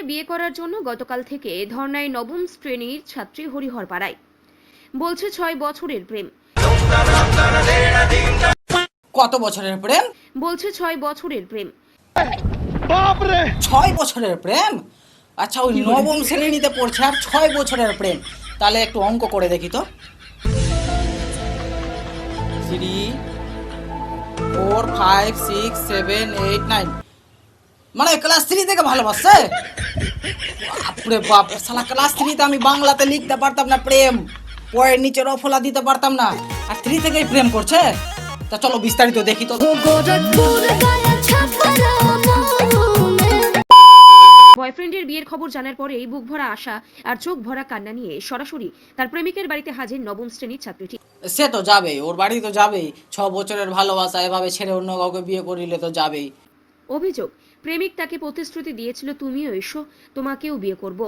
বিয়ে করার জন্য গতকাল থেকে ধর্নায় নবম শ্রেণীর ছাত্রী হরিহরপাড়ায়। বলছে 6 বছরের প্রেম। কত বছরের প্রেম? বলছে 6 বছরের প্রেম। 6 বছরের প্রেম? আচ্ছা, ওই নবম শ্রেণীতে পড়ছে আর 6 বছরের প্রেম? তাহলে একটু অঙ্ক করে দেখি তো। 3 4 5 6 7 8 9, মানে ক্লাস 3 থেকে ভালোবাসছে? বাপরে বাপ, শালা ক্লাস 3 তে আমি বাংলাতে লিখতে পারতাম না প্রেম, পয়ের নিচে রফলা দিতে পারতাম না, আর 3 থেকেই প্রেম করছে? তা চলো বিস্তারিত দেখি তো। বয়ফ্রেন্ডের বিয়ের খবর জানার পরেই বুক ভরা আশা আর চোখ ভরা কান্না নিয়ে সরাসরি তার প্রেমিকের বাড়িতে হাজির নবম শ্রেণীর ছাত্রীটি। সে তো যাবেই, ওর বাড়ি তো যাবেই। 6 বছরের ভালোবাসা এভাবে ছেড়ে অন্য কাউকে বিয়ে করিলে তো যাবেই। অভিযোগ, প্রেমিক তাকে প্রতিশ্রুতি দিয়েছিল, তুমিও এসো, তোমাকেও বিয়ে করব।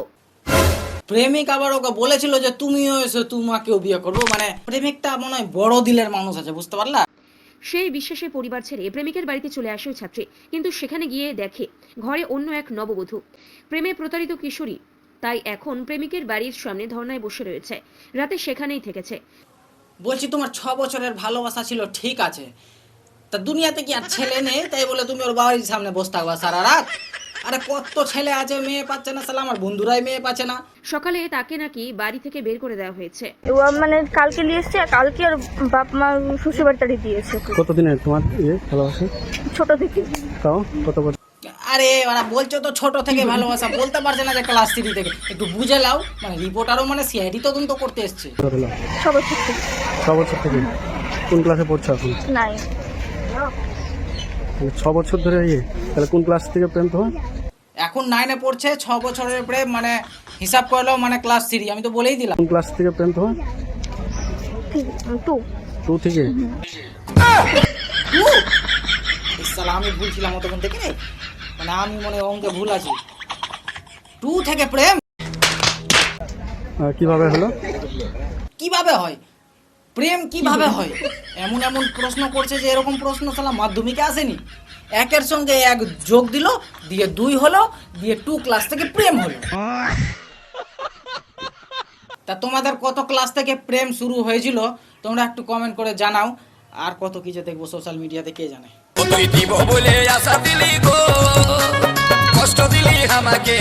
প্রেমিক আবার ওকে বলেছিল যে তুমিও এসো, তোমাকেও বিয়ে করবো। মানে প্রেমিকটা মনে হয় বড় দিলের মানুষ আছে, বুঝতে পারলা? সেই বিশ্বাসে পরিবার ছেড়ে প্রেমিকের বাড়িতে চলে আসে ওই ছাত্রী, কিন্তু সেখানে গিয়ে দেখে ঘরে অন্য এক নববধূ, প্রেমে প্রতারিত কিশোরী। তাই এখন প্রেমিকের বাড়ির সামনে ধর্নায় বসে রয়েছে, রাতে সেখানেই থেকেছে। বলছি তোমার 6 বছরের ভালোবাসা ছিল, ঠিক আছে, তা দুনিয়াতে কি আর ছেলে নেই তাই বলে তুমি ওর বাড়ির সামনে বসে থাকবা সারা রাত? আরে কত ছেলে আছে, মেয়ে পাচ্ছে না, সালা আমার বন্ধুরাই মেয়ে পাচ্ছে না। সকালে তাকে নাকি বাড়ি থেকে বের করে দেওয়া হয়েছে। ও মানে কালকে নিয়ে এসছে, আর কালকে আর বাপ মা শ্বশুর বাড়িতে দিয়েছে। কতদিনের তোমার ভালোবাসা? ছোট থেকে। তাও কত বছর? আরে ওরা বলছো তো ছোট থেকে ভালোবাসা, বলতে পারছে না যে ক্লাস 3 থেকে। একটু বুঝে লাও, মানে রিপোর্টারও মানে সিআইডি তদন্ত করতে এসছে। 6 বছর থেকে। 6 বছর থেকে? কোন ক্লাসে পড়ছো এখন? নাই, 6 বছর ধরে তাহলে কোন ক্লাস থেকে প্রেম তোমার? এখন 9 এ পড়ছে, 6 বছরের প্রেম, মানে হিসাব করলো মানে ক্লাস 3। আমি তো বলেই দিলাম। কোন ক্লাস থেকে প্রেম তোমার? 2 থেকে? সালা আমি ভুল ছিলাম তখন থেকে, মানে আমি মনে অঙ্কে ভুল আছি। 2 থেকে প্রেম কিভাবে হলো? কিভাবে হয় প্রেম? কিভাবে হয়? এমন এমন প্রশ্ন করছে যে এরকম প্রশ্ন সালা মাধ্যমিকে আসেনি। 1 এর সঙ্গে 1 যোগ দিল, দিয়ে 2 হলো, দিয়ে 2 ক্লাস থেকে প্রেম হলো। তা তোমাদের কত ক্লাস থেকে প্রেম শুরু হয়েছিল তোমরা একটু কমেন্ট করে জানাও। আর কত কিছু দেখবো সোশ্যাল মিডিয়াতে কে জানে। বলে আশা দিলি গো, কষ্ট দিলি আমাকে।